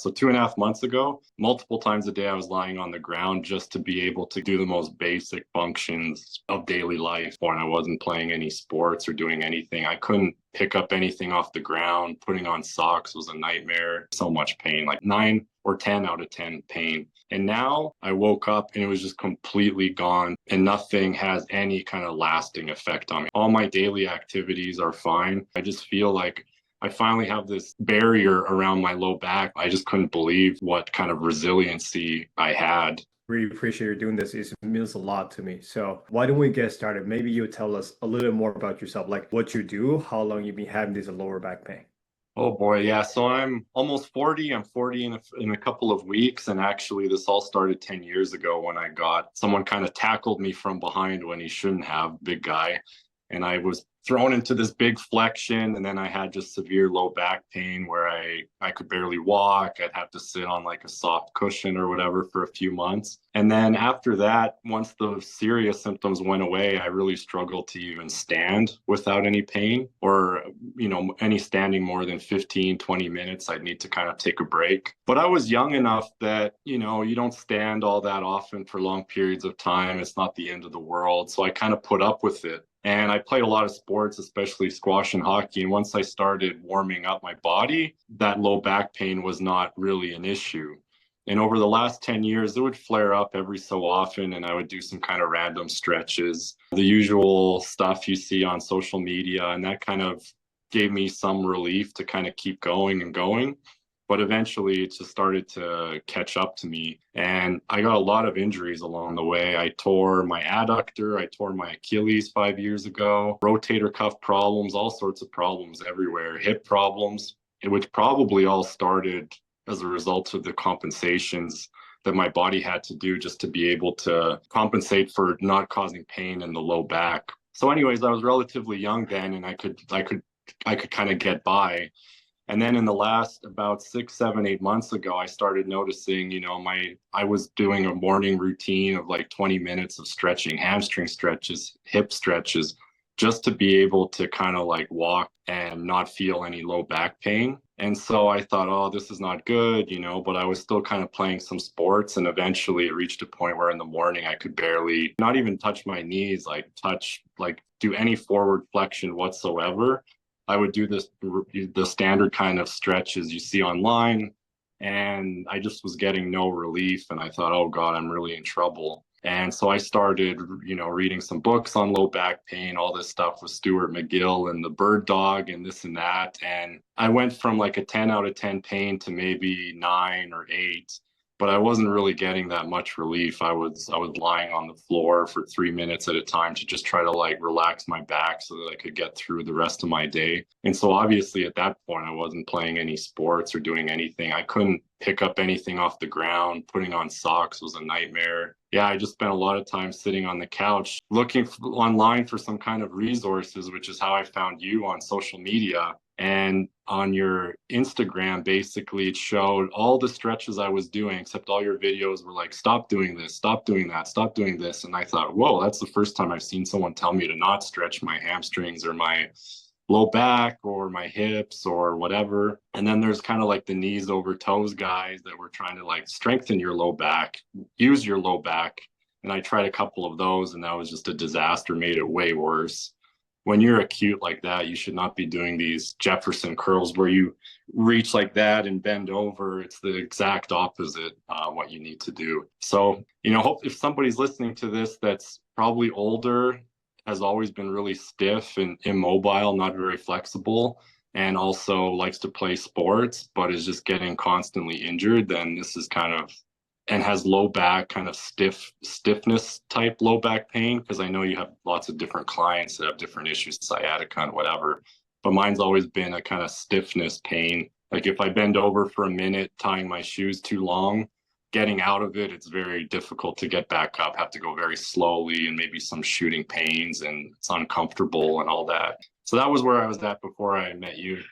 So 2.5 months ago, multiple times a day, I was lying on the ground just to be able to do the most basic functions of daily life. When I wasn't playing any sports or doing anything, I couldn't pick up anything off the ground. Putting on socks was a nightmare. So much pain, like 9 or 10 out of 10 pain. And now I woke up and it was just completely gone and nothing has any kind of lasting effect on me. All my daily activities are fine. I just feel like I finally have this barrier around my low back. I just couldn't believe what kind of resiliency I had. Really appreciate you doing this. It means a lot to me. So why don't we get started? Maybe you tell us a little more about yourself, like what you do, how long you've been having this lower back pain. Oh boy, yeah. So I'm almost 40. I'm 40 in a couple of weeks. And actually, this all started 10 years ago when someone kind of tackled me from behind when he shouldn't have, big guy. And I was thrown into this big flexion, and then I had just severe low back pain where I could barely walk. I'd have to sit on like a soft cushion or whatever for a few months. And then after that, once the serious symptoms went away, I really struggled to even stand without any pain or, any standing more than 15, 20 minutes. I'd need to kind of take a break. But I was young enough that, you don't stand all that often for long periods of time. It's not the end of the world. So I kind of put up with it. And I played a lot of sports, especially squash and hockey. And once I started warming up my body, that low back pain was not really an issue. And over the last 10 years, it would flare up every so often, and I would do some kind of random stretches, the usual stuff you see on social media. And that kind of gave me some relief to kind of keep going and going. But eventually it just started to catch up to me. And I got a lot of injuries along the way. I tore my adductor, I tore my Achilles 5 years ago, rotator cuff problems, all sorts of problems everywhere, hip problems, which probably all started as a result of the compensations that my body had to do just to be able to compensate for not causing pain in the low back. So anyways, I was relatively young then, and I could kind of get by. And then in the last about 6, 7, 8 months ago, I started noticing, I was doing a morning routine of like 20 minutes of stretching, hamstring stretches, hip stretches, just to be able to kind of like walk and not feel any low back pain. And so I thought, oh, this is not good, but I was still kind of playing some sports. And eventually it reached a point where in the morning I could barely not even touch my knees, do any forward flexion whatsoever. I would do the standard kind of stretches you see online, and I just was getting no relief. And I thought, oh God, I'm really in trouble. And so I started, reading some books on low back pain, all this stuff with Stuart McGill and the bird dog and this and that. And I went from like a 10 out of 10 pain to maybe 9 or 8. But I wasn't really getting that much relief. I was lying on the floor for 3 minutes at a time to just try to like relax my back so that I could get through the rest of my day. And so obviously at that point, I wasn't playing any sports or doing anything. I couldn't pick up anything off the ground. Putting on socks was a nightmare. Yeah, I just spent a lot of time sitting on the couch looking online for some kind of resources, which is how I found you on social media. And on your Instagram, basically, it showed all the stretches I was doing, except all your videos were like, stop doing this, stop doing that, stop doing this. And I thought, whoa, that's the first time I've seen someone tell me to not stretch my hamstrings or my low back or my hips or whatever. And then there's kind of like the knees over toes guys that were trying to like strengthen your low back, use your low back. And I tried a couple of those, and that was just a disaster, made it way worse. When you're acute like that, you should not be doing these Jefferson curls where you reach like that and bend over. It's the exact opposite what you need to do. So, hope if somebody's listening to this that's probably older, has always been really stiff and immobile, not very flexible, and also likes to play sports, but is just getting constantly injured, then this is kind of, and has low back, kind of stiffness type low back pain, because I know you have lots of different clients that have different issues, sciatica and whatever. But mine's always been a kind of stiffness pain. Like if I bend over for a minute, tying my shoes too long, getting out of it, it's very difficult to get back up. Have to go very slowly, and maybe some shooting pains, and it's uncomfortable and all that. So that was where I was at before I met you.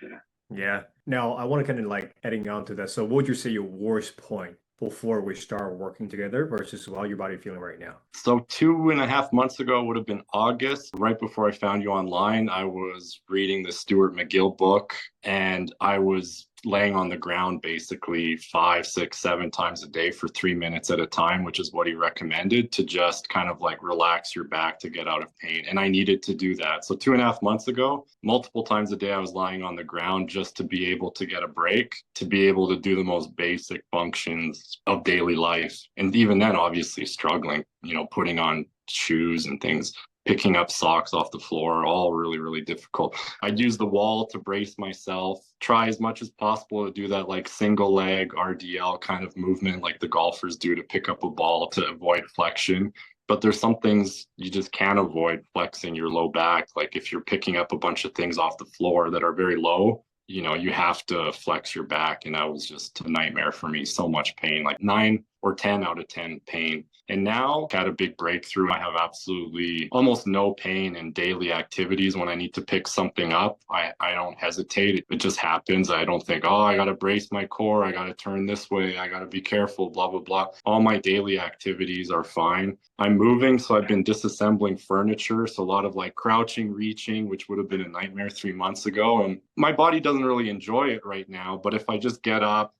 Yeah. Now I want to kind of like adding on to that. So what would you say your worst point before we start working together versus how your body feeling right now? So 2.5 months ago would have been August. Right before I found you online, I was reading the Stuart McGill book, And I was laying on the ground basically 5, 6, 7 times a day for 3 minutes at a time, which is what he recommended to just kind of like relax your back to get out of pain. And I needed to do that. So 2.5 months ago, multiple times a day, I was lying on the ground just to be able to get a break, to be able to do the most basic functions of daily life. And even then, obviously struggling, putting on shoes and things, picking up socks off the floor, all really, really difficult. I'd use the wall to brace myself, try as much as possible to do that like single leg RDL kind of movement like the golfers do to pick up a ball to avoid flexion. But there's some things you just can't avoid flexing your low back. Like if you're picking up a bunch of things off the floor that are very low, you have to flex your back. And that was just a nightmare for me. So much pain, like 9 or 10 out of 10 pain. And now got a big breakthrough. I have absolutely almost no pain in daily activities. When I need to pick something up, I don't hesitate. It just happens. I don't think, oh, I got to brace my core. I got to turn this way. I got to be careful, blah, blah, blah. All my daily activities are fine. I'm moving, so I've been disassembling furniture. So a lot of like crouching, reaching, which would have been a nightmare 3 months ago. And my body doesn't really enjoy it right now. But if I just get up,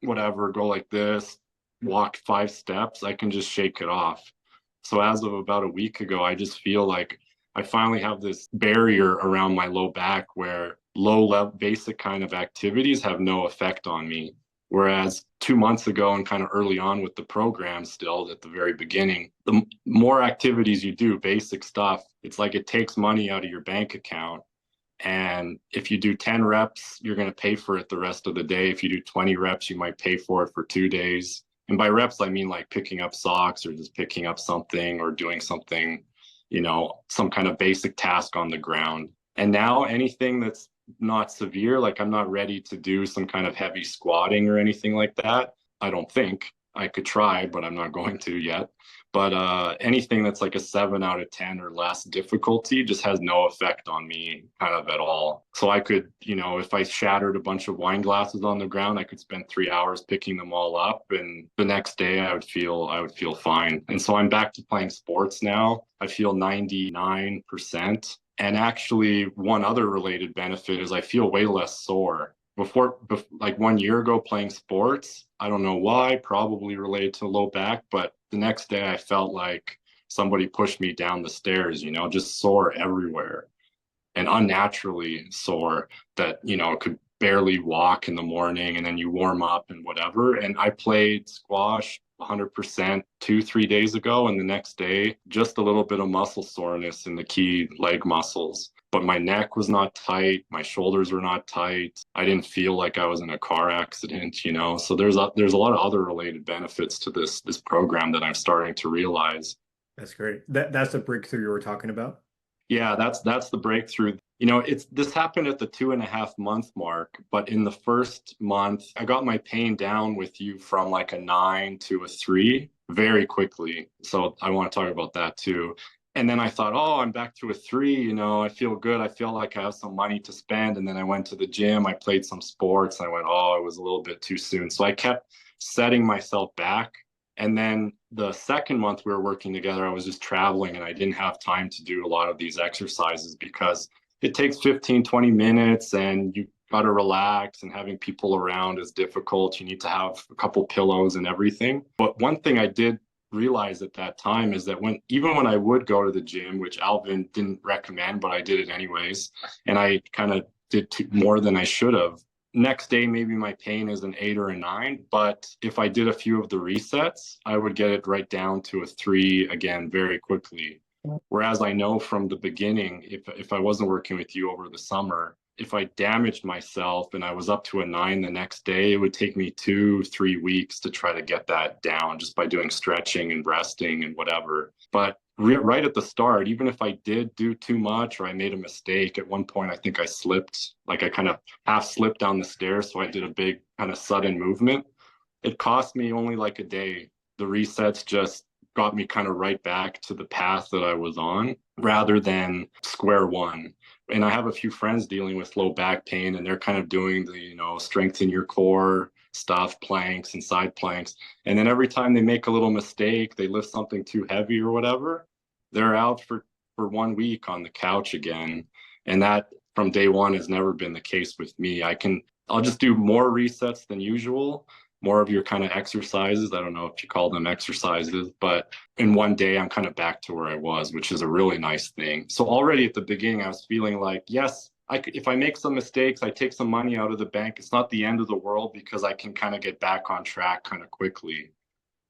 whatever, go like this, walk 5 steps, I can just shake it off. So as of about a week ago, I just feel like I finally have this barrier around my low back where low level basic kind of activities have no effect on me. Whereas 2 months ago and kind of early on with the program, still at the very beginning, the more activities you do, basic stuff, it's like it takes money out of your bank account. And if you do 10 reps, you're going to pay for it the rest of the day. If you do 20 reps, you might pay for it for 2 days. And by reps, I mean like picking up socks or just picking up something or doing something, some kind of basic task on the ground. And now anything that's not severe, like I'm not ready to do some kind of heavy squatting or anything like that. I don't think. I could try, but I'm not going to yet. But anything that's like a 7 out of 10 or less difficulty just has no effect on me kind of at all. So I could, if I shattered a bunch of wine glasses on the ground, I could spend 3 hours picking them all up. And the next day I would feel fine. And so I'm back to playing sports now. I feel 99%. And actually, one other related benefit is I feel way less sore. Before, like 1 year ago playing sports, I don't know why, probably related to low back, but the next day I felt like somebody pushed me down the stairs, just sore everywhere and unnaturally sore that, could barely walk in the morning and then you warm up and whatever. And I played squash 100% 2, 3 days ago. And the next day, just a little bit of muscle soreness in the key leg muscles. But my neck was not tight. My shoulders were not tight. I didn't feel like I was in a car accident, So there's a lot of other related benefits to this program that I'm starting to realize. That's great. That's the breakthrough you were talking about. Yeah, that's the breakthrough. This happened at the 2.5 month mark, but in the first month, I got my pain down with you from like a 9 to a 3 very quickly. So I want to talk about that too. And then I thought, oh, I'm back to a 3, I feel good. I feel like I have some money to spend. And then I went to the gym, I played some sports. I went, oh, it was a little bit too soon. So I kept setting myself back. And then the second month we were working together, I was just traveling and I didn't have time to do a lot of these exercises because it takes 15, 20 minutes and you got to relax, and having people around is difficult. You need to have a couple pillows and everything. But one thing I did realize at that time is that even when I would go to the gym, which Alvin didn't recommend, but I did it anyways, and I kind of did more than I should have. Next day, maybe my pain is an 8 or a 9, but if I did a few of the resets, I would get it right down to a 3 again very quickly. Whereas I know from the beginning, if I wasn't working with you over the summer, if I damaged myself and I was up to a 9 the next day, it would take me 2, 3 weeks to try to get that down just by doing stretching and resting and whatever. But right at the start, even if I did do too much or I made a mistake, at one point, I think I slipped, like I kind of half slipped down the stairs. So I did a big kind of sudden movement. It cost me only like a day. The resets just got me kind of right back to the path that I was on rather than square one. And I have a few friends dealing with low back pain and they're kind of doing the, strengthen your core stuff, planks and side planks. And then every time they make a little mistake, they lift something too heavy or whatever, they're out for 1 week on the couch again. And that from day one has never been the case with me. I'll just do more resets than usual, more of your kind of exercises. I don't know if you call them exercises, but in one day I'm kind of back to where I was, which is a really nice thing. So already at the beginning, I was feeling like, yes, if I make some mistakes, I take some money out of the bank. It's not the end of the world because I can kind of get back on track kind of quickly.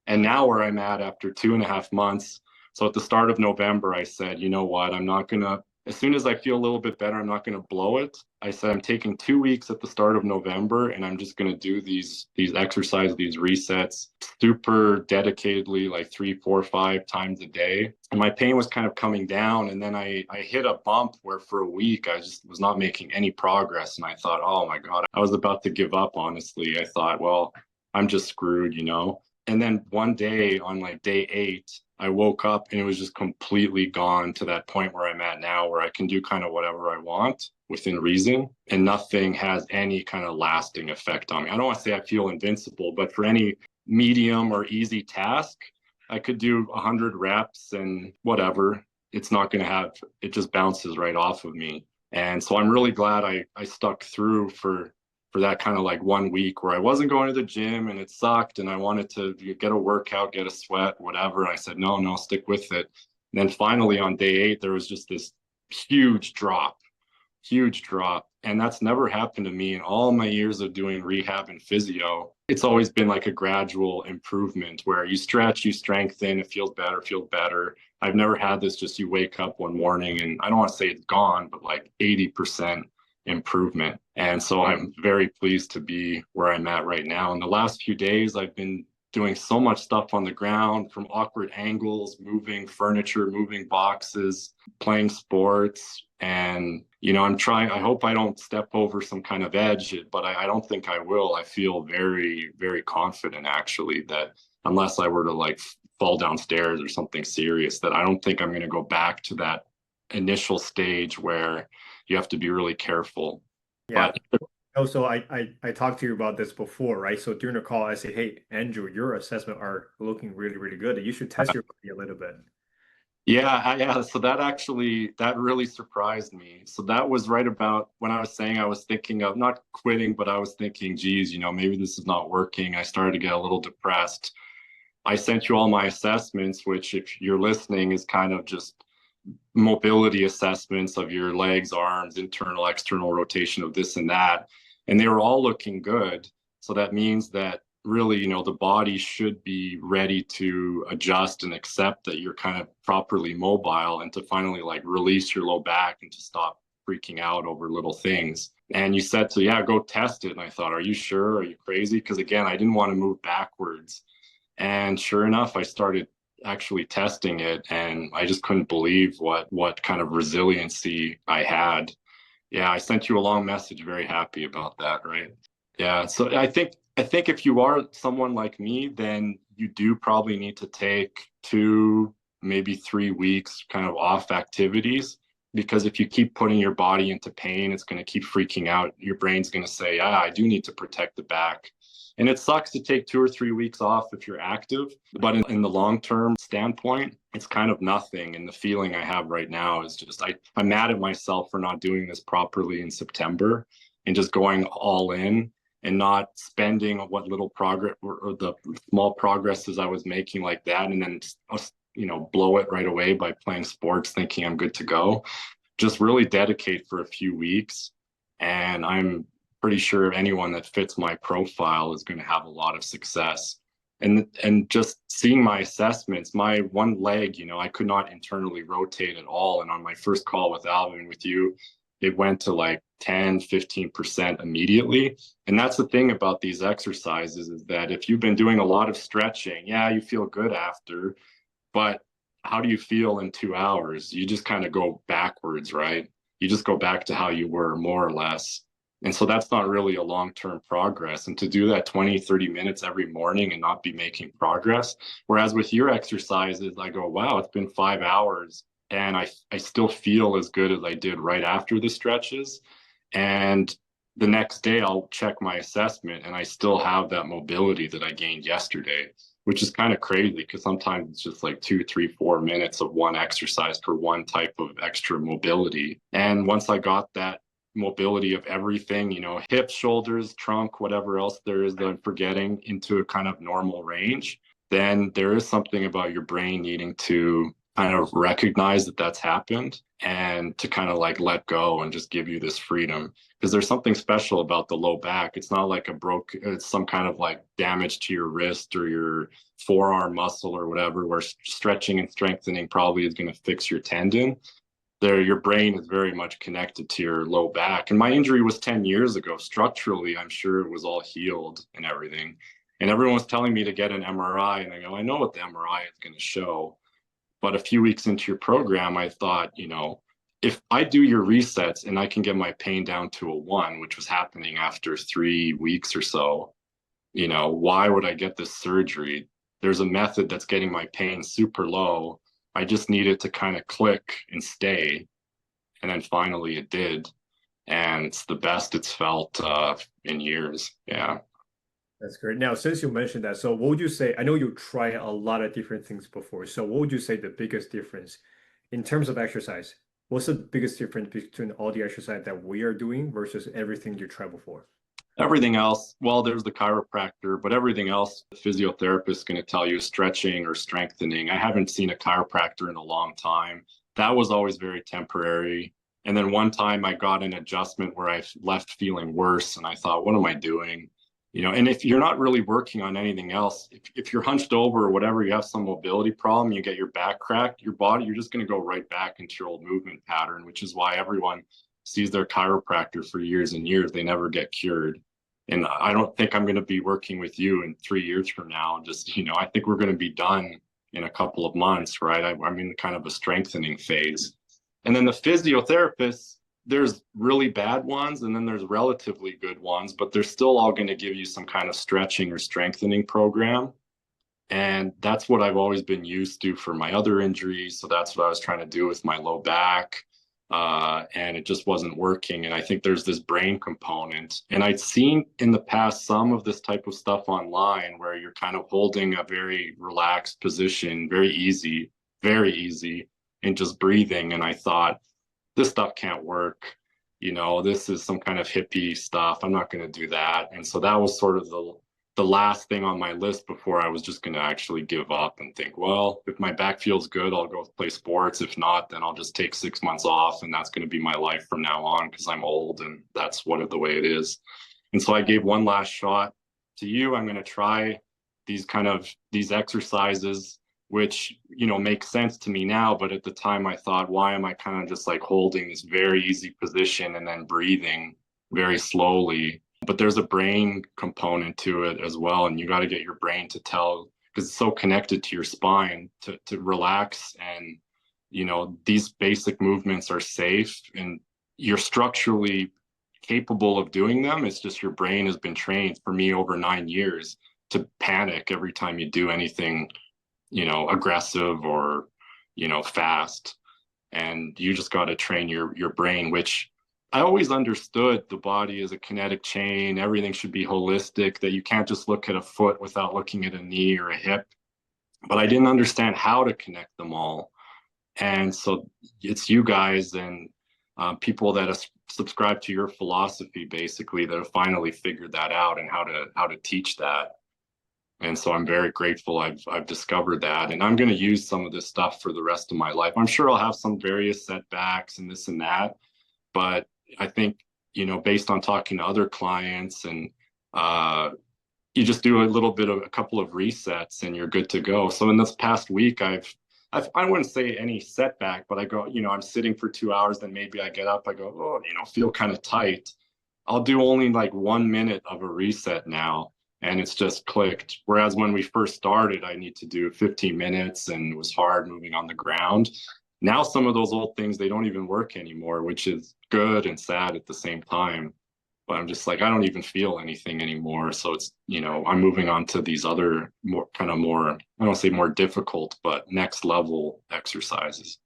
And now where I'm at after 2.5 months, so at the start of November, I said, you know what, I'm not gonna, as soon as I feel a little bit better, I'm not gonna blow it. I said I'm taking 2 weeks at the start of November, and I'm just gonna do these exercises, these resets, super dedicatedly, like 3, 4, 5 times a day. And my pain was kind of coming down, and then I hit a bump where for a week I just was not making any progress, and I thought, oh my God, I was about to give up. Honestly, I thought, well, I'm just screwed, you know. And then one day on like day 8, I woke up and it was just completely gone to that point where I'm at now, where I can do kind of whatever I want within reason, and nothing has any kind of lasting effect on me. I don't want to say I feel invincible, but for any medium or easy task, I could do 100 reps and whatever. It's not going to have, it just bounces right off of me. And so I'm really glad I stuck through for that kind of like 1 week where I wasn't going to the gym and it sucked and I wanted to get a workout, get a sweat, whatever. And I said, no, stick with it. And then finally on day 8, there was just this huge drop. And that's never happened to me in all my years of doing rehab and physio. It's always been like a gradual improvement where you stretch, you strengthen, it feels better. I've never had this just you wake up one morning and I don't want to say it's gone, but like 80% improvement. And so I'm very pleased to be where I'm at right now. In the last few days, I've been doing so much stuff on the ground, from awkward angles, moving furniture, moving boxes, playing sports. And, you know, I hope I don't step over some kind of edge, but I don't think I will. I feel very, very confident actually that unless I were to like fall downstairs or something serious, that I don't think I'm going to go back to that initial stage where you have to be really careful. Yeah. But Also, I talked to you about this before, right? So during the call, I say, hey, Andrew, your assessment are looking really, really good. You should test your body a little bit. yeah, so that really surprised me. So that was right about when I was saying I was thinking of not quitting, but I was thinking, geez, you know, maybe this is not working. I started to get a little depressed. I sent you all my assessments, which if you're listening is kind of just mobility assessments of your legs, arms, internal, external rotation of this and that. And they were all looking good. So that means that really, you know, the body should be ready to adjust and accept that you're kind of properly mobile and to finally like release your low back and to stop freaking out over little things. And you said, so yeah, go test it. And I thought, are you sure? Are you crazy? Because again, I didn't want to move backwards. And sure enough, I started actually testing it and I just couldn't believe what kind of resiliency I had. Yeah, I sent you a long message, very happy about that, right? Yeah, so I think if you are someone like me, then you do probably need to take 2, maybe 3 weeks kind of off activities, because if you keep putting your body into pain, it's going to keep freaking out. Your brain's going to say, ah, I do need to protect the back. And it sucks to take 2 or 3 weeks off if you're active, but in the long term standpoint, it's kind of nothing. And the feeling I have right now is just I'm mad at myself for not doing this properly in September and just going all in and not spending what little progress or the small progresses I was making like that, and then blow it right away by playing sports thinking I'm good to go. Just really dedicate for a few weeks, and I'm pretty sure anyone that fits my profile is going to have a lot of success. And just seeing my assessments, my one leg, I could not internally rotate at all. And on my first call with Alvin, with you, it went to like 10, 15% immediately. And that's the thing about these exercises, is that if you've been doing a lot of stretching, yeah, you feel good after, but how do you feel in 2 hours? You just kind of go backwards, right? You just go back to how you were, more or less. And so that's not really a long-term progress. And to do that 20, 30 minutes every morning and not be making progress. Whereas with your exercises, I go, wow, it's been 5 hours and I still feel as good as I did right after the stretches. And the next day I'll check my assessment and I still have that mobility that I gained yesterday, which is kind of crazy because sometimes it's just like 2, 3, 4 minutes of one exercise for one type of extra mobility. And once I got that mobility of everything, hips, shoulders, trunk, whatever else there is that I'm forgetting, into a kind of normal range, then there is something about your brain needing to kind of recognize that that's happened and to kind of like let go and just give you this freedom. Because there's something special about the low back. It's not like it's some kind of like damage to your wrist or your forearm muscle or whatever, where stretching and strengthening probably is going to fix your tendon. Your brain is very much connected to your low back. And my injury was 10 years ago. Structurally, I'm sure it was all healed and everything. And everyone was telling me to get an MRI. And I go, I know what the MRI is going to show. But a few weeks into your program, I thought, if I do your resets and I can get my pain down to a 1, which was happening after 3 weeks or so, why would I get this surgery? There's a method that's getting my pain super low. I just needed to kind of click and stay. And then finally it did. And it's the best it's felt in years. Yeah. That's great. Now, since you mentioned that, so what would you say? I know you tried a lot of different things before. So what would you say the biggest difference in terms of exercise? What's the biggest difference between all the exercise that we are doing versus everything you tried before? Everything else, well, there's the chiropractor, but everything else, the physiotherapist is going to tell you stretching or strengthening. I haven't seen a chiropractor in a long time. That was always very temporary. And then one time I got an adjustment where I left feeling worse and I thought, what am I doing? And if you're not really working on anything else, if you're hunched over or whatever, you have some mobility problem, you get your back cracked, your body, you're just going to go right back into your old movement pattern, which is why everyone sees their chiropractor for years and years. They never get cured. And I don't think I'm going to be working with you in 3 years from now. Just, I think we're going to be done in a couple of months, right? I'm in kind of a strengthening phase. And then the physiotherapists, there's really bad ones and then there's relatively good ones, but they're still all going to give you some kind of stretching or strengthening program. And that's what I've always been used to for my other injuries. So that's what I was trying to do with my low back. And it just wasn't working. And I think there's this brain component. And I'd seen in the past some of this type of stuff online where you're kind of holding a very relaxed position, very easy, and just breathing. And I thought, this stuff can't work. This is some kind of hippie stuff. I'm not going to do that. And so that was sort of the last thing on my list before I was just going to actually give up and think, well, if my back feels good, I'll go play sports. If not, then I'll just take 6 months off. And that's going to be my life from now on because I'm old and that's the way it is. And so I gave one last shot to you. I'm going to try these exercises, which, make sense to me now. But at the time I thought, why am I kind of just like holding this very easy position and then breathing very slowly? But there's a brain component to it as well. And you got to get your brain to tell, because it's so connected to your spine, to relax. And, these basic movements are safe and you're structurally capable of doing them. It's just your brain has been trained, for me, over 9 years to panic every time you do anything aggressive or, fast. And you just got to train your brain, which I always understood the body is a kinetic chain. Everything should be holistic, that you can't just look at a foot without looking at a knee or a hip. But I didn't understand how to connect them all. And so it's you guys and people that have subscribed to your philosophy, basically, that have finally figured that out and how to teach that. And so I'm very grateful I've discovered that. And I'm going to use some of this stuff for the rest of my life. I'm sure I'll have some various setbacks and this and that. But I think, based on talking to other clients and you just do a couple of resets and you're good to go. So in this past week, I wouldn't say any setback, but I go, I'm sitting for 2 hours, then maybe I get up, I go, oh, feel kind of tight. I'll do only like 1 minute of a reset now. And it's just clicked. Whereas when we first started, I need to do 15 minutes and it was hard moving on the ground. Now, some of those old things, they don't even work anymore, which is good and sad at the same time. But I'm just like, I don't even feel anything anymore. So it's, I'm moving on to these other more, I don't say more difficult, but next level exercises.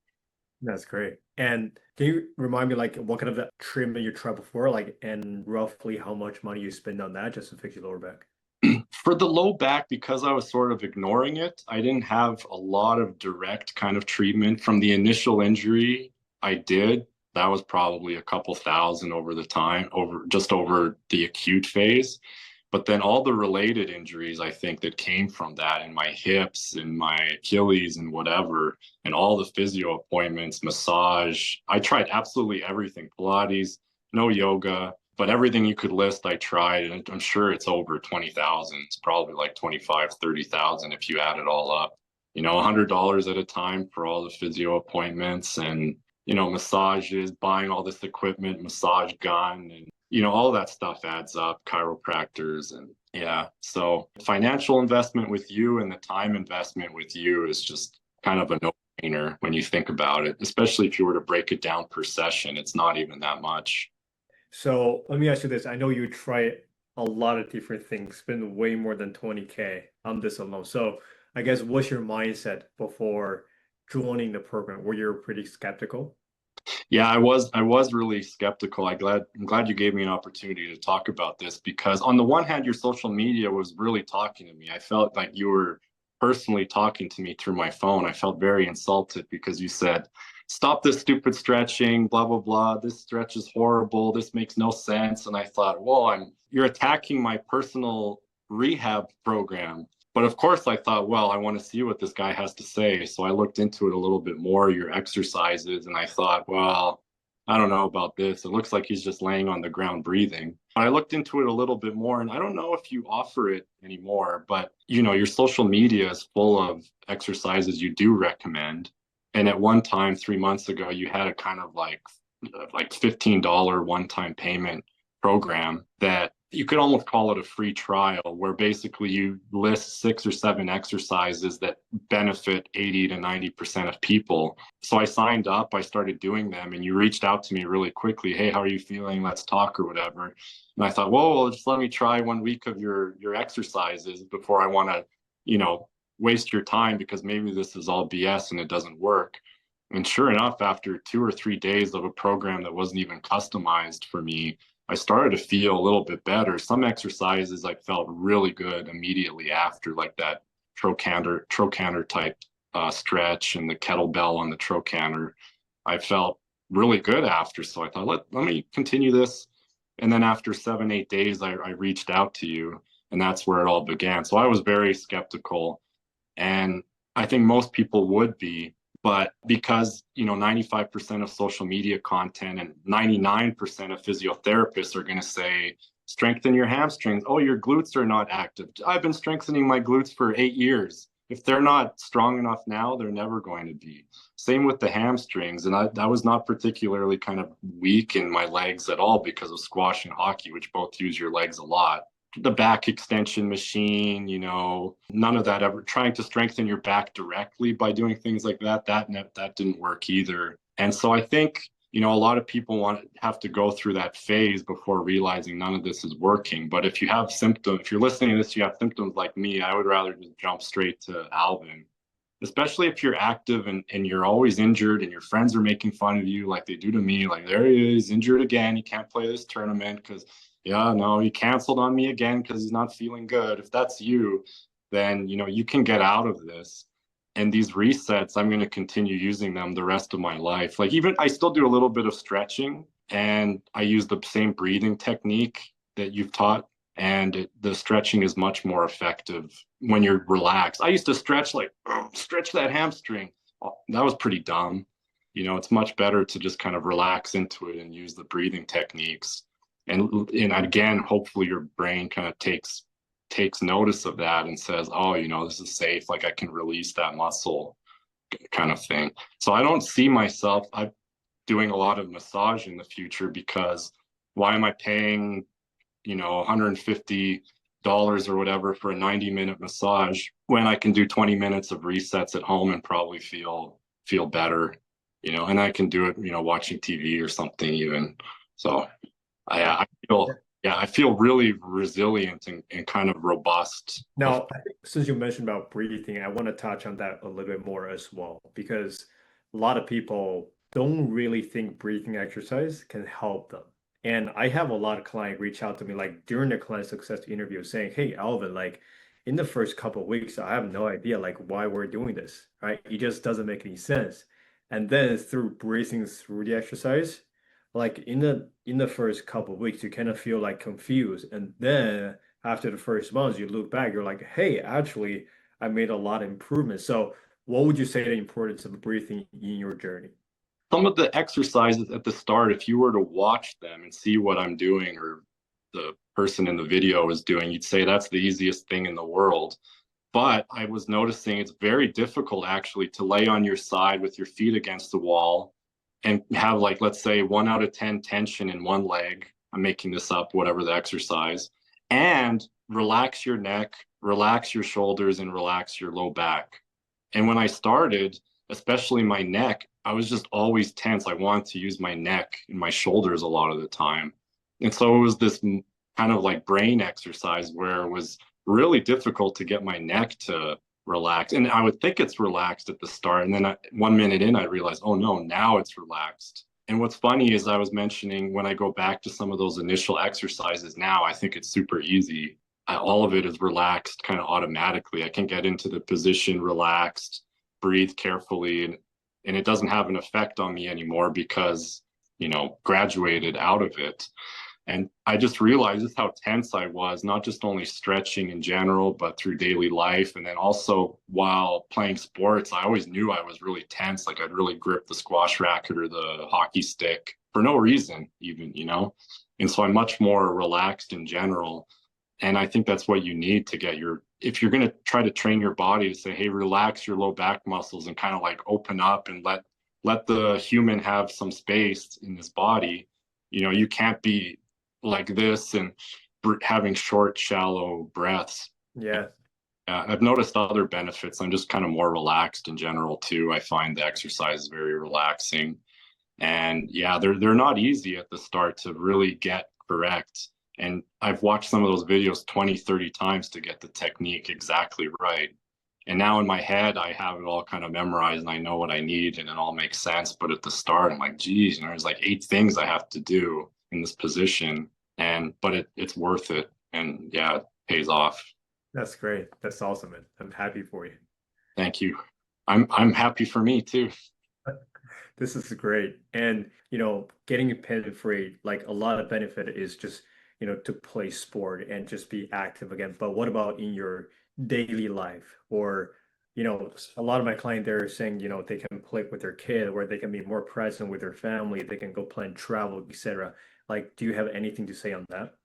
That's great. And can you remind me, like, what kind of treatment you tried before, like, and roughly how much money you spend on that just to fix your lower back? For the low back, because I was sort of ignoring it, I didn't have a lot of direct kind of treatment from the initial injury. I did. That was probably a couple thousand over the time, over just over the acute phase. But then all the related injuries, I think, that came from that in my hips and my Achilles and whatever, and all the physio appointments, massage. I tried absolutely everything, Pilates, no yoga, but everything you could list, I tried. And I'm sure it's over 20,000. It's probably like 25, 30,000 if you add it all up. $100 at a time for all the physio appointments and, massages, buying all this equipment, massage gun, and all that stuff adds up, chiropractors. And yeah, so financial investment with you and the time investment with you is just kind of a no-brainer when you think about it, especially if you were to break it down per session. It's not even that much. So let me ask you this. I know you try a lot of different things, spend way more than 20K on this alone. So I guess what's your mindset before joining the program? Were you pretty skeptical? Yeah, I was really skeptical. I'm glad you gave me an opportunity to talk about this because on the one hand, your social media was really talking to me. I felt like you were personally talking to me through my phone. I felt very insulted because you said, "Stop this stupid stretching, blah blah blah. This stretch is horrible. This makes no sense." And I thought, "Well, you're attacking my personal rehab program." But of course, I thought, well, I want to see what this guy has to say. So I looked into it a little bit more, your exercises, and I thought, well, I don't know about this. It looks like he's just laying on the ground breathing. I looked into it a little bit more, and I don't know if you offer it anymore, but your social media is full of exercises you do recommend. And at one time, 3 months ago, you had a kind of like $15 one-time payment program that you could almost call it a free trial where basically you list 6 or 7 exercises that benefit 80 to 90% of people. So I signed up, I started doing them, and you reached out to me really quickly. Hey, how are you feeling? Let's talk or whatever. And I thought, well, just let me try 1 week of your exercises before I want to, waste your time because maybe this is all BS and it doesn't work. And sure enough, after 2 or 3 days of a program that wasn't even customized for me, I started to feel a little bit better. Some exercises I felt really good immediately after, like that trochanter type stretch and the kettlebell on the trochanter. I felt really good after. So I thought, let me continue this. And then after 7, 8 days, I reached out to you, and that's where it all began. So I was very skeptical, and I think most people would be. But because 95% of social media content and 99% of physiotherapists are going to say strengthen your hamstrings. Oh, your glutes are not active. I've been strengthening my glutes for 8 years. If they're not strong enough now, they're never going to be. Same with the hamstrings. And I was not particularly kind of weak in my legs at all because of squash and hockey, which both use your legs a lot. The back extension machine, none of that ever trying to strengthen your back directly by doing things like that didn't work either. And so I think, a lot of people have to go through that phase before realizing none of this is working. But if you have symptoms, if you're listening to this, you have symptoms like me, I would rather just jump straight to Alvin, especially if you're active and you're always injured and your friends are making fun of you like they do to me. Like, there he is, injured again. He can't play this tournament because, yeah, no, he canceled on me again because he's not feeling good. If that's you, then, you can get out of this. And these resets, I'm going to continue using them the rest of my life. Like, even I still do a little bit of stretching and I use the same breathing technique that you've taught. And the stretching is much more effective when you're relaxed. I used to stretch stretch that hamstring. That was pretty dumb. It's much better to just kind of relax into it and use the breathing techniques. And again, hopefully your brain kind of takes notice of that and says, oh, this is safe. Like, I can release that muscle kind of thing. So I don't see myself doing a lot of massage in the future because why am I paying, $150 or whatever for a 90-minute massage when I can do 20 minutes of resets at home and probably feel better, and I can do it, watching TV or something even. So I feel, yeah, I feel really resilient and kind of robust. Now, I think since you mentioned about breathing, I want to touch on that a little bit more as well, because a lot of people don't really think breathing exercise can help them. And I have a lot of clients reach out to me like during the client success interview saying, "Hey, Alvin, like in the first couple of weeks, I have no idea like why we're doing this, right? It just doesn't make any sense." And then through breathing through the exercise, like in the first couple of weeks, you kind of feel like confused. And then after the first month, you look back, you're like, hey, actually, I made a lot of improvements. So what would you say the importance of breathing in your journey? Some of the exercises at the start, if you were to watch them and see what I'm doing or the person in the video is doing, you'd say that's the easiest thing in the world. But I was noticing it's very difficult actually to lay on your side with your feet against the wall and have, like, let's say 1 out of 10 tension in one leg. I'm making this up, whatever the exercise, and relax your neck, relax your shoulders, and relax your low back. And when I started, especially my neck, I was just always tense. I wanted to use my neck and my shoulders a lot of the time. And so it was this kind of like brain exercise where it was really difficult to get my neck to relax. And I would think it's relaxed at the start. And then 1 minute in, I realized, oh no, now it's relaxed. And what's funny is I was mentioning when I go back to some of those initial exercises now, I think it's super easy. All of it is relaxed kind of automatically. I can get into the position relaxed, breathe carefully, and it doesn't have an effect on me anymore because, graduated out of it. And I just realized just how tense I was, not just only stretching in general, but through daily life. And then also while playing sports, I always knew I was really tense. Like I'd really grip the squash racket or the hockey stick for no reason, even. And so I'm much more relaxed in general. And I think that's what you need to get if you're going to try to train your body to say, hey, relax your low back muscles and kind of like open up and let the human have some space in his body. You can't be like this and having short, shallow breaths. Yeah. I've noticed other benefits. I'm just kind of more relaxed in general too. I find the exercise very relaxing. And yeah, they're not easy at the start to really get correct. And I've watched some of those videos 20, 30 times to get the technique exactly right. And now in my head, I have it all kind of memorized and I know what I need and it all makes sense. But at the start, I'm like, geez, there's like 8 things I have to do in this position. But it's worth it. And yeah, it pays off. That's great. That's awesome, man. I'm happy for you. Thank you. I'm happy for me too. This is great. And, getting pain free, like a lot of benefit is just, to play sport and just be active again. But what about in your daily life? Or, a lot of my clients, they're saying, they can play with their kid or they can be more present with their family. They can go plan travel, etc. Like, do you have anything to say on that?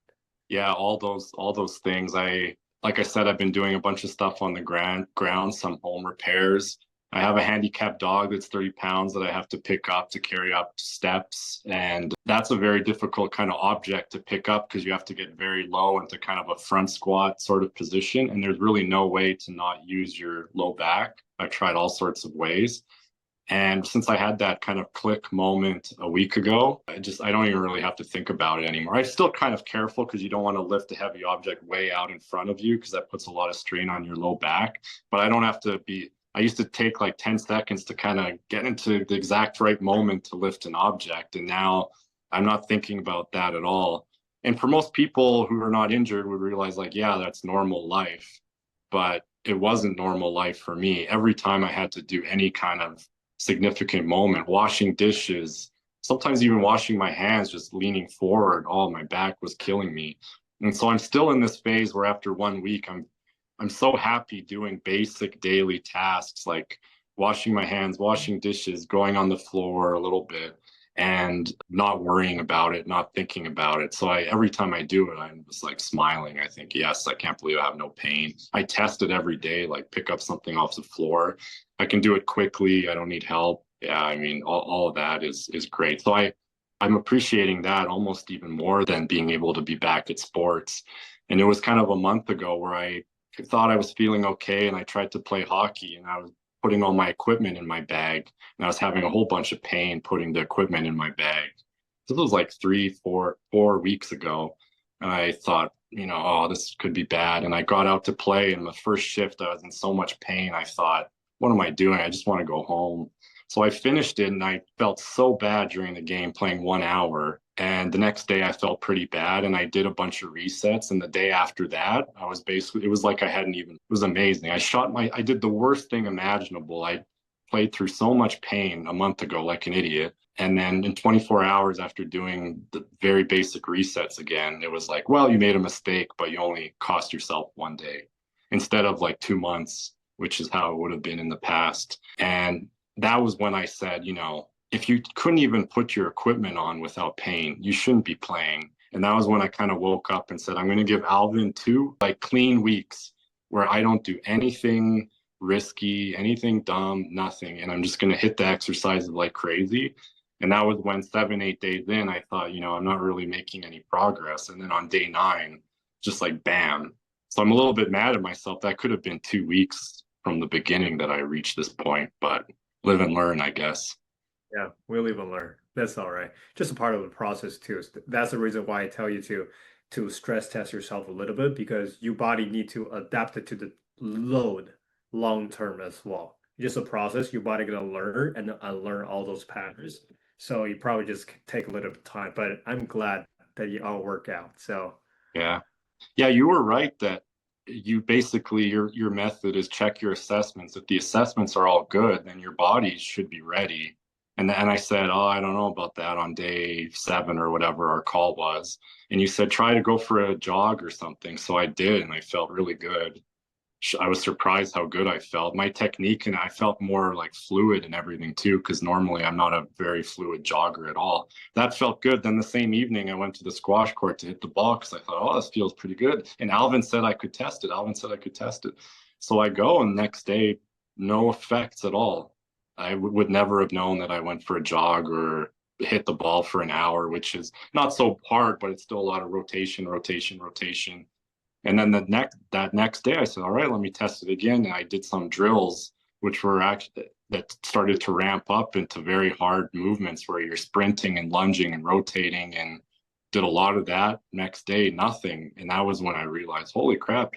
Yeah, all those things. Like I said, I've been doing a bunch of stuff on the ground, some home repairs. I have a handicapped dog that's 30 pounds that I have to pick up to carry up steps. And that's a very difficult kind of object to pick up because you have to get very low into kind of a front squat sort of position. And there's really no way to not use your low back. I've tried all sorts of ways. And since I had that kind of click moment a week ago, I don't even really have to think about it anymore. I'm still kind of careful because you don't want to lift a heavy object way out in front of you because that puts a lot of strain on your low back. But I don't have to be, I used to take like 10 seconds to kind of get into the exact right moment to lift an object. And now I'm not thinking about that at all. And for most people who are not injured would realize like, yeah, that's normal life. But it wasn't normal life for me. Every time I had to do any kind of significant moment, washing dishes, sometimes even washing my hands, just leaning forward. Oh, my back was killing me. And so I'm still in this phase where after 1 week, I'm so happy doing basic daily tasks like washing my hands, washing dishes, going on the floor a little bit and not worrying about it, not thinking about it. So every time I do it, I'm just like smiling. I think, yes, I can't believe I have no pain. I test it every day, like pick up something off the floor. I can do it quickly. I don't need help. Yeah, I mean, all of that is great. So I'm appreciating that almost even more than being able to be back at sports. And it was kind of a month ago where I thought I was feeling okay and I tried to play hockey and I was putting all my equipment in my bag and I was having a whole bunch of pain putting the equipment in my bag. This was like 4 weeks ago. And I thought, oh, this could be bad. And I got out to play and the first shift, I was in so much pain. I thought, what am I doing? I just want to go home. So I finished it and I felt so bad during the game playing 1 hour. And the next day I felt pretty bad and I did a bunch of resets. And the day after that, it was like I hadn't even, it was amazing. I did the worst thing imaginable. played through so much pain a month ago like an idiot. And then in 24 hours after doing the very basic resets again, it was like, well, you made a mistake, but you only cost yourself 1 day instead of like 2 months, which is how it would have been in the past. And that was when I said, if you couldn't even put your equipment on without pain, you shouldn't be playing. And that was when I kind of woke up and said, I'm going to give Alvin 2 clean weeks where I don't do anything risky, anything dumb, nothing. And I'm just going to hit the exercises like crazy. And that was when 7, 8 days in, I thought, I'm not really making any progress. And then on day 9, just like bam. So I'm a little bit mad at myself. That could have been 2 weeks from the beginning that I reached this point, but live and learn, I guess. Yeah, we'll live and learn. That's all right. Just a part of the process too. That's the reason why I tell you to stress test yourself a little bit because your body need to adapt it to the load long term as well. Just a process. Your body gonna learn and unlearn all those patterns. So you probably just take a little bit of time. But I'm glad that you all work out. So Yeah. Yeah, you were right that you basically your method is check your assessments. If the assessments are all good, then your body should be ready. And I said, oh, I don't know about that on day 7 or whatever our call was. And you said try to go for a jog or something. So I did, and I felt really good. I was surprised how good I felt. My technique, and I felt more like fluid and everything too, because normally I'm not a very fluid jogger at all. That felt good. Then the same evening, I went to the squash court to hit the ball because I thought, oh, this feels pretty good. And Alvin said I could test it. Alvin said I could test it. So I go, and the next day, no effects at all. I would never have known that I went for a jog or hit the ball for an hour, which is not so hard, but it's still a lot of rotation, rotation, rotation. And then that next day, I said, "All right, let me test it again." And I did some drills, which were actually that started to ramp up into very hard movements where you're sprinting and lunging and rotating, and did a lot of that. Next day, nothing, and that was when I realized, holy crap,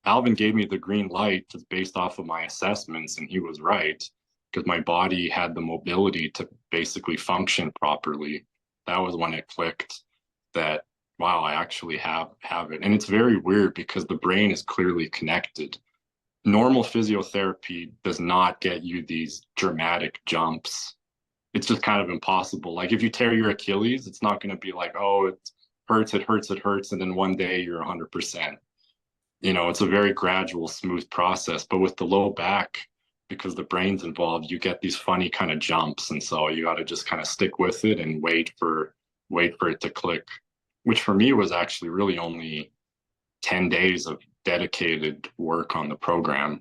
Alvin gave me the green light just based off of my assessments, and he was right because my body had the mobility to basically function properly. That was when it clicked that wow, I actually have it. And it's very weird because the brain is clearly connected. Normal physiotherapy does not get you these dramatic jumps. It's just kind of impossible. Like if you tear your Achilles, it's not going to be like, oh, it hurts, it hurts, it hurts, and then one day you're 100%. It's a very gradual, smooth process. But with the low back, because the brain's involved, you get these funny kind of jumps, and so you got to just kind of stick with it and wait for it to click, which for me was actually really only 10 days of dedicated work on the program.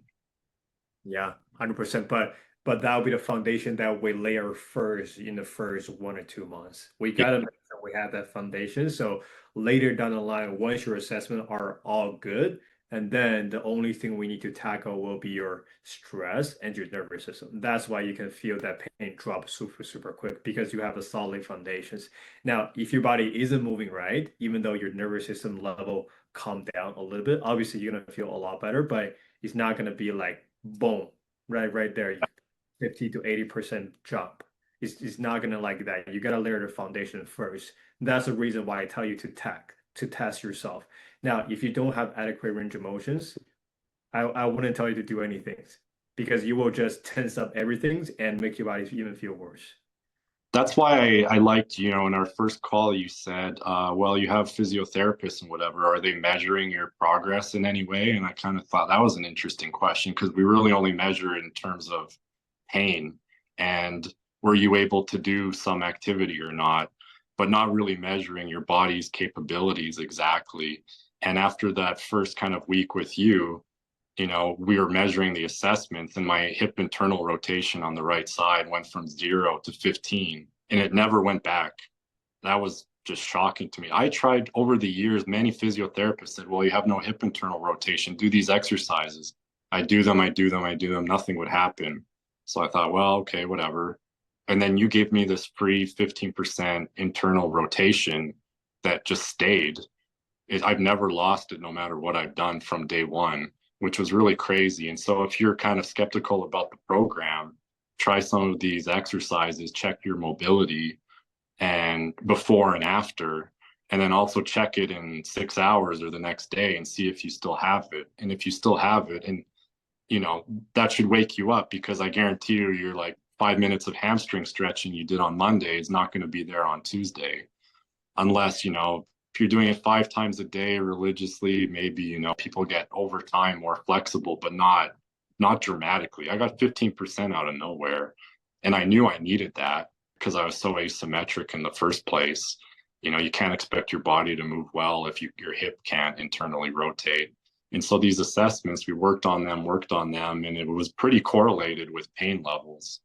yeah, 100%. But that'll be the foundation that we layer first in the first 1 or 2 months. We Yeah, gotta make sure we have that foundation. So later down the line, once your assessment are all good, and then the only thing we need to tackle will be your stress and your nervous system. That's why you can feel that pain drop super, super quick because you have a solid foundations. Now, if your body isn't moving right, even though your nervous system level calm down a little bit, obviously you're gonna feel a lot better, but it's not gonna be like boom, right there. 50 to 80% jump. It's not gonna like that. You gotta layer the foundation first. That's the reason why I tell you to test yourself. Now, if you don't have adequate range of motions, I wouldn't tell you to do anything because you will just tense up everything and make your body even feel worse. that's why I liked, in our first call, you said, well, you have physiotherapists and whatever. Are they measuring your progress in any way? And I kind of thought that was an interesting question because we really only measure it in terms of pain and were you able to do some activity or not, but not really measuring your body's capabilities exactly. And after that first kind of week with you, we were measuring the assessments and my hip internal rotation on the right side went from 0 to 15 and it never went back. That was just shocking to me. I tried over the years, many physiotherapists said, well, you have no hip internal rotation, do these exercises. I do them, I do them, I do them, nothing would happen. So I thought, well, okay, whatever. And then you gave me this free 15% internal rotation that just stayed. I've never lost it no matter what I've done from day one, which was really crazy. And so if you're kind of skeptical about the program, try some of these exercises, check your mobility and before and after, and then also check it in 6 hours or the next day and see if you still have it. And if you still have it, and that should wake you up, because I guarantee you, you're like 5 minutes of hamstring stretching you did on Monday is not going to be there on Tuesday, unless, if you're doing it 5 times a day religiously, maybe, people get over time more flexible, but not dramatically. I got 15% out of nowhere, and I knew I needed that because I was so asymmetric in the first place. You can't expect your body to move well if your hip can't internally rotate. And so these assessments, we worked on them, and it was pretty correlated with pain levels.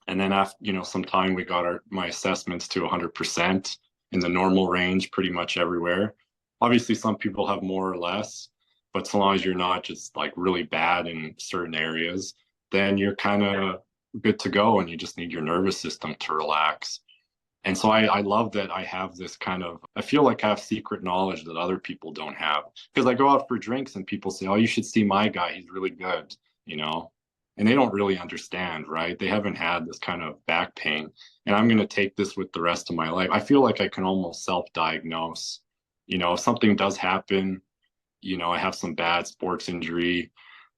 And then after, some time, we got my assessments to 100% in the normal range pretty much everywhere. Obviously, some people have more or less, but so long as you're not just like really bad in certain areas, then you're kind of good to go, and you just need your nervous system to relax. And so I love that I have this kind of, I feel like I have secret knowledge that other people don't have. Because I go out for drinks and people say, oh, you should see my guy. He's really good, you know? And they don't really understand, right? They haven't had this kind of back pain. And I'm going to take this with the rest of my life. I feel like I can almost self-diagnose. If something does happen, I have some bad sports injury,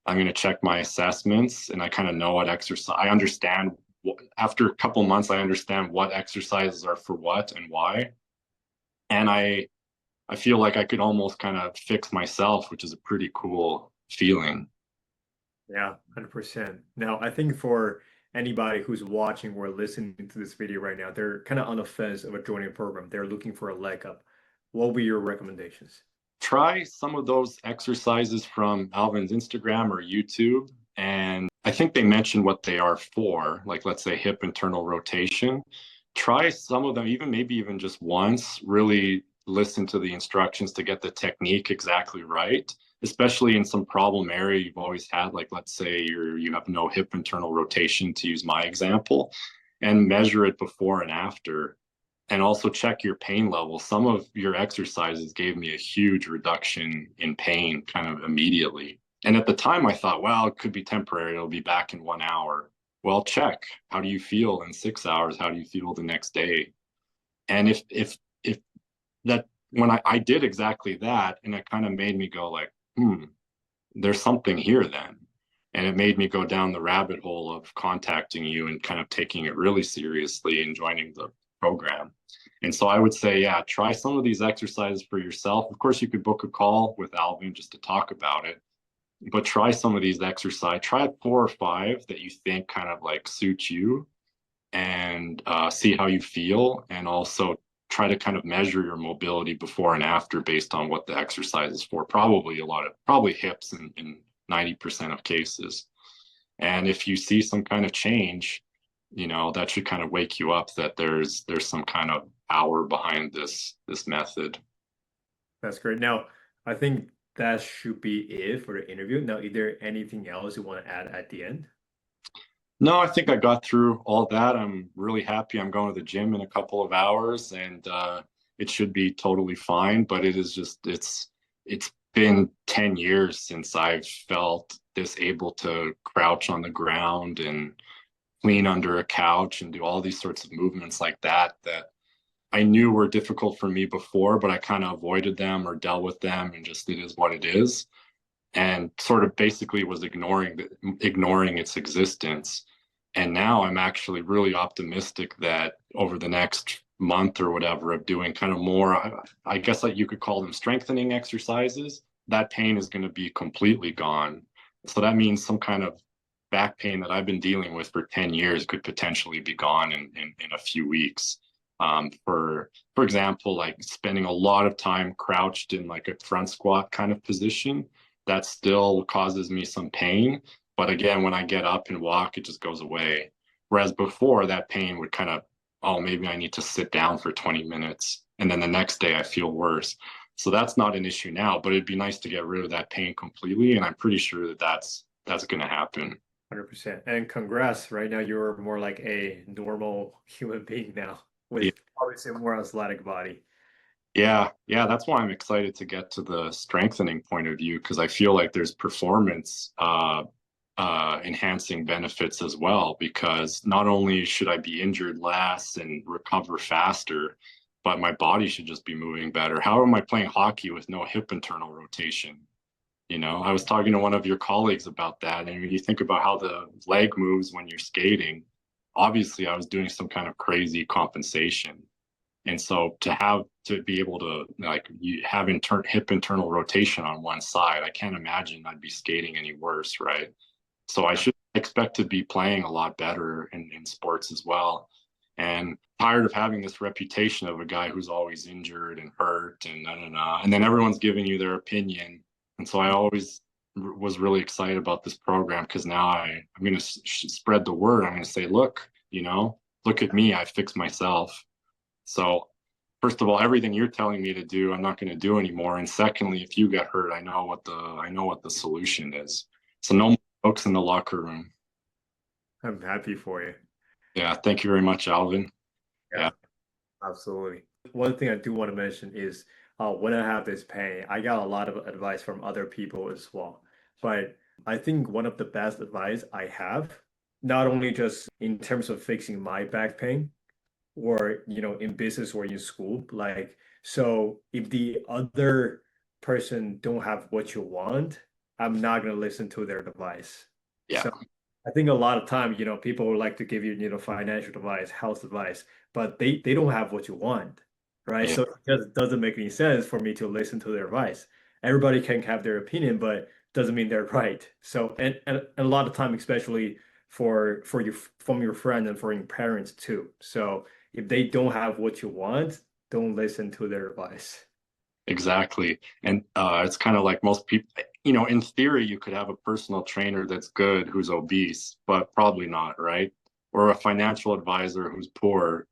I'm going to check my assessments, and I kind of know what exercise, I understand after a couple months, I understand what exercises are for what and why. And I feel like I could almost kind of fix myself, which is a pretty cool feeling. Yeah, 100%. Now, I think for anybody who's watching or listening to this video right now, they're kind of on the fence of a joining program. They're looking for a leg up. What would be your recommendations? Try some of those exercises from Alvin's Instagram or YouTube. And I think they mentioned what they are for, like let's say hip internal rotation. Try some of them, even maybe even just once, really listen to the instructions to get the technique exactly right, especially in some problem area you've always had, like let's say you have no hip internal rotation, to use my example, and measure it before and after, and also check your pain level. Some of your exercises gave me a huge reduction in pain kind of immediately. And at the time I thought, well, it could be temporary. It'll be back in 1 hour. Well, check. How do you feel in 6 hours? How do you feel the next day? And if that, when I did exactly that, and it kind of made me go like, there's something here then. And it made me go down the rabbit hole of contacting you and kind of taking it really seriously and joining the program. And so I would say, yeah, try some of these exercises for yourself. Of course, you could book a call with Alvin just to talk about it, but try some of these exercises. Try 4 or 5 that you think kind of like suit you, and see how you feel. And also try to kind of measure your mobility before and after based on what the exercise is for. Probably hips in 90% of cases. And if you see some kind of change, that should kind of wake you up that there's some kind of power behind this method. That's great. Now, I think that should be it for the interview. Now, is there anything else you want to add at the end? No, I think I got through all that. I'm really happy. I'm going to the gym in a couple of hours, and it should be totally fine. But it's been 10 years since I've felt this able to crouch on the ground and clean under a couch and do all these sorts of movements like that I knew were difficult for me before, but I kind of avoided them or dealt with them, and just it is what it is, and sort of basically was ignoring its existence. And now I'm actually really optimistic that over the next month or whatever of doing kind of more, I guess like you could call them strengthening exercises, that pain is going to be completely gone. So that means some kind of back pain that I've been dealing with for 10 years could potentially be gone in a few weeks. For example, like spending a lot of time crouched in like a front squat kind of position, that still causes me some pain. But again, when I get up and walk, it just goes away. Whereas before, that pain would kind of, oh, maybe I need to sit down for 20 minutes. And then the next day I feel worse. So that's not an issue now, but it'd be nice to get rid of that pain completely. And I'm pretty sure that that's going to happen. 100%. And congrats. Right now, you're more like a normal human being now with obviously a more athletic body. Yeah, that's why I'm excited to get to the strengthening point of view, because I feel like there's performance enhancing benefits as well. Because not only should I be injured less and recover faster, but my body should just be moving better. How am I playing hockey with no hip internal rotation? I was talking to one of your colleagues about that. And when you think about how the leg moves when you're skating, obviously I was doing some kind of crazy compensation. And so to be able to like you have hip internal rotation on one side, I can't imagine I'd be skating any worse, right? So I should expect to be playing a lot better in sports as well. And tired of having this reputation of a guy who's always injured and hurt and na na na. And then everyone's giving you their opinion. And so I always was really excited about this program because now I'm going to spread the word. I'm going to say, look, look at me. I fixed myself. So first of all, everything you're telling me to do, I'm not going to do anymore. And secondly, if you get hurt, I know what the solution is. So no more jokes in the locker room. I'm happy for you. Yeah, thank you very much, Alvin. Yeah, Yeah. absolutely. One thing I do want to mention is when I have this pain, I got a lot of advice from other people as well. But I think one of the best advice I have, not only just in terms of fixing my back pain, or in business or in school, like, so if the other person don't have what you want, I'm not going to listen to their advice. Yeah. So I think a lot of time, people would like to give you, financial advice, health advice, but they don't have what you want, right? Yeah. So it just doesn't make any sense for me to listen to their advice. Everybody can have their opinion, but doesn't mean they're right. So and a lot of time, especially for you, from your friend and for your parents too. So if they don't have what you want, don't listen to their advice. Exactly. And it's kind of like most people, in theory, you could have a personal trainer that's good who's obese, but probably not, right? Or a financial advisor who's poor,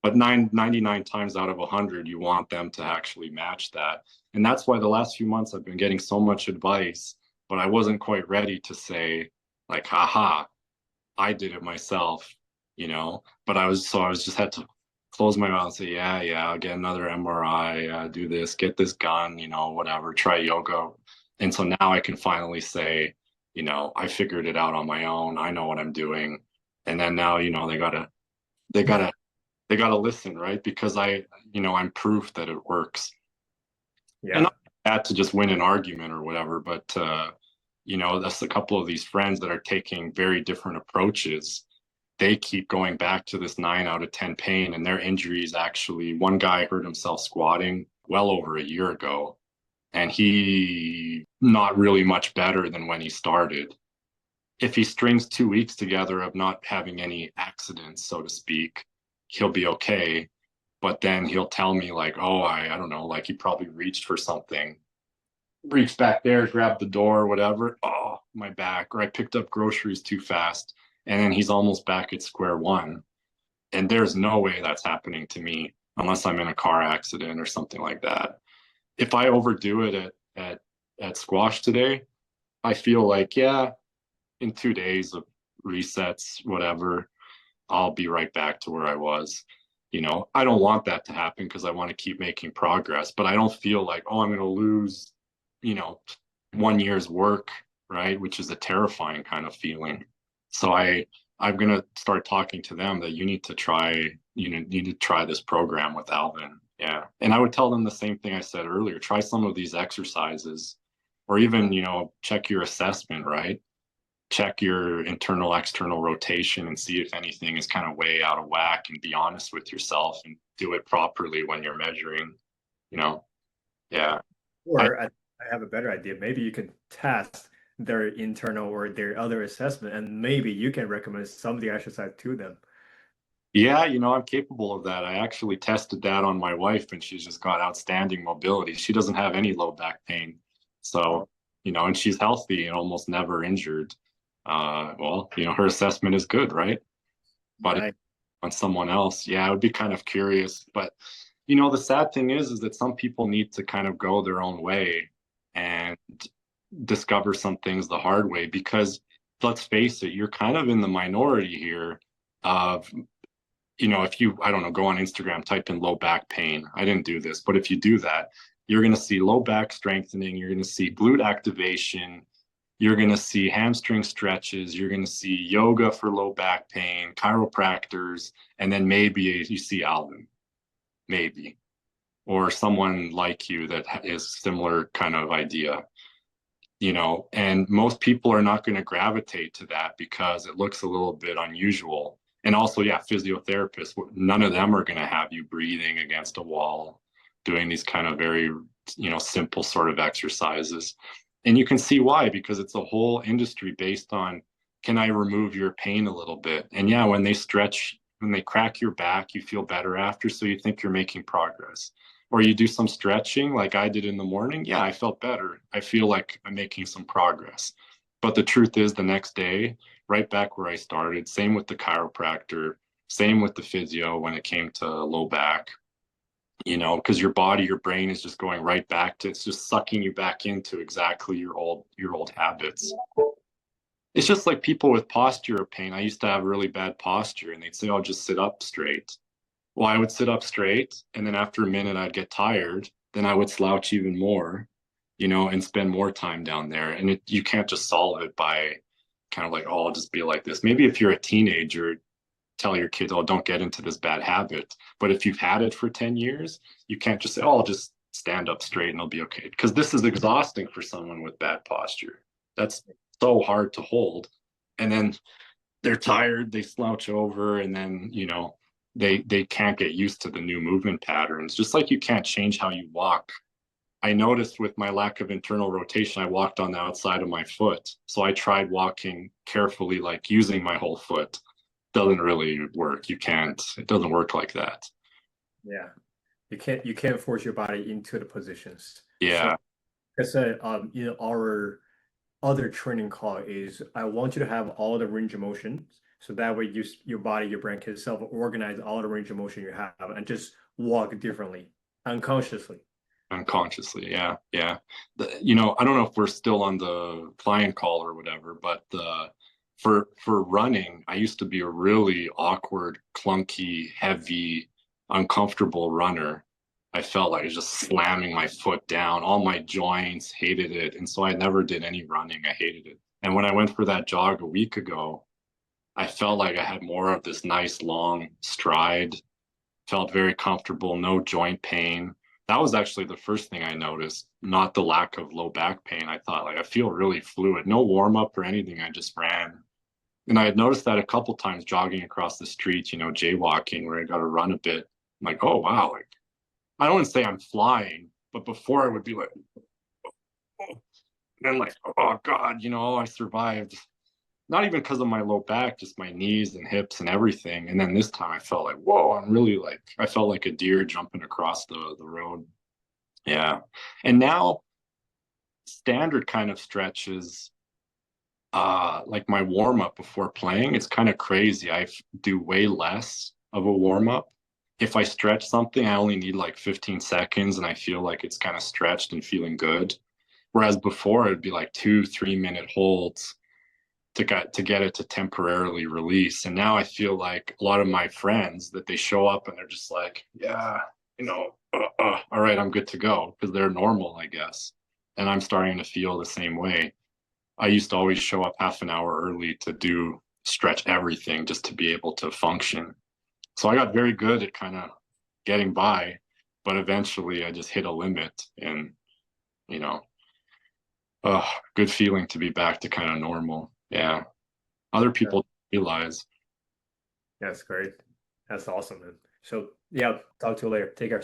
but 99 times out of 100, you want them to actually match that. And that's why the last few months I've been getting so much advice, but I wasn't quite ready to say, like, haha, I did it myself, but I was just had to close my mouth and say, yeah, yeah, I'll get another MRI, do this, get this gun, whatever, try yoga. And so now I can finally say, I figured it out on my own. I know what I'm doing. And then now, they gotta, they gotta listen, right? Because I'm proof that it works. And Yeah. not that to just win an argument or whatever, but that's a couple of these friends that are taking very different approaches. They keep going back to this 9 out of 10 pain, and their injuries actually, one guy hurt himself squatting well over a year ago, and he not really much better than when he started. If he strings 2 weeks together of not having any accidents, so to speak, he'll be okay. But then he'll tell me like, oh, I don't know, like he probably reached for something, reached back there, grabbed the door, whatever. Oh, my back. Or I picked up groceries too fast. And then he's almost back at square one. And there's no way that's happening to me unless I'm in a car accident or something like that. If I overdo it at squash today, I feel like, yeah, in 2 days of resets, whatever, I'll be right back to where I was. I don't want that to happen because I want to keep making progress, but I don't feel like, oh, I'm going to lose, you know, 1 year's work, right? Which is a terrifying kind of feeling. So I'm going to start talking to them that you need to try this program with Alvin. Yeah. And I would tell them the same thing I said earlier. Try some of these exercises or even, check your assessment, right? Check your internal external rotation and see if anything is kind of way out of whack and be honest with yourself and do it properly when you're measuring, you know. Yeah. I Or I have a better idea. Maybe you can test their internal or their other assessment, and maybe you can recommend some of the exercise to them. yeah, I'm capable of that. I actually tested that on my wife and she's just got outstanding mobility. She doesn't have any low back pain. So, Oh, and she's healthy and almost never injured. Well, her assessment is good, right? But nice. on someone else, yeah, I would be kind of curious. But the sad thing is that some people need to kind of go their own way and discover some things the hard way because let's face it, you're kind of in the minority here of if you, I don't know, go on Instagram, type in low back pain. I didn't do this, but if you do that, you're going to see low back strengthening, you're going to see glute activation, you're going to see hamstring stretches, you're going to see yoga for low back pain, chiropractors, and then maybe you see Alvin, maybe, or someone like you that is similar kind of idea. And most people are not going to gravitate to that because it looks a little bit unusual. And also, yeah, physiotherapists, none of them are going to have you breathing against a wall, doing these kind of very, simple sort of exercises. And you can see why, because it's a whole industry based on, can I remove your pain a little bit? And yeah, when they stretch, when they crack your back, you feel better after. So you think you're making progress. Or you do some stretching like I did in the morning. Yeah, I felt better. I feel like I'm making some progress. But the truth is, the next day, right back where I started, same with the chiropractor, same with the physio when it came to low back, because your body, your brain is just going right back to, it's just sucking you back into exactly your old habits. It's just like people with posture pain. I used to have really bad posture and they'd say, "Oh, just sit up straight." Well, I would sit up straight, and then after a minute, I'd get tired. Then I would slouch even more, and spend more time down there. And you can't just solve it by kind of like, "Oh, I'll just be like this." Maybe if you're a teenager, tell your kids, "Oh, don't get into this bad habit." But if you've had it for 10 years, you can't just say, "Oh, I'll just stand up straight and it'll be okay." Because this is exhausting for someone with bad posture. That's so hard to hold. And then they're tired, they slouch over, and then they can't get used to the new movement patterns. Just like you can't change how you walk. I noticed with my lack of internal rotation, I walked on the outside of my foot. So I tried walking carefully, like using my whole foot. Doesn't really work. You can't. It doesn't work like that. Yeah. You can't force your body into the positions. So Yeah. I said, our other training call is I want you to have all the range of motion. So that way your body, your brain can self-organize all the range of motion you have and just walk differently, unconsciously. Unconsciously. Yeah. Yeah. I don't know if we're still on the client call or whatever, but for running, I used to be a really awkward, clunky, heavy, uncomfortable runner. I felt like I was just slamming my foot down, all my joints, hated it. And so I never did any running. I hated it. And when I went for that jog a week ago, I felt like I had more of this nice long stride, felt very comfortable, no joint pain. That was actually the first thing I noticed, not the lack of low back pain. I thought, like, I feel really fluid, no warm up or anything. I just ran. And I had noticed that a couple times jogging across the street, jaywalking, where I got to run a bit. I'm like, oh, wow. Like, I don't want to say I'm flying, but before I would be like, oh, and then like, oh God, I survived. Not even because of my low back, just my knees and hips and everything. And then this time I felt like, whoa, I'm really like, I felt like a deer jumping across the road. Yeah. And now standard kind of stretches, like my warm up before playing, it's kind of crazy. I do way less of a warm up. If I stretch something, I only need like 15 seconds and I feel like it's kind of stretched and feeling good. Whereas before it'd be like 2, 3 minute holds to get it to temporarily release. And now I feel like a lot of my friends that they show up and they're just like, yeah, all right, I'm good to go because they're normal, I guess. And I'm starting to feel the same way. I used to always show up half an hour early to do stretch everything just to be able to function. So I got very good at kind of getting by, but eventually I just hit a limit and, you know, good feeling to be back to kind of normal. Yeah. Other Yeah, people realize. that's great. That's awesome, man. So yeah, talk to you later. Take care.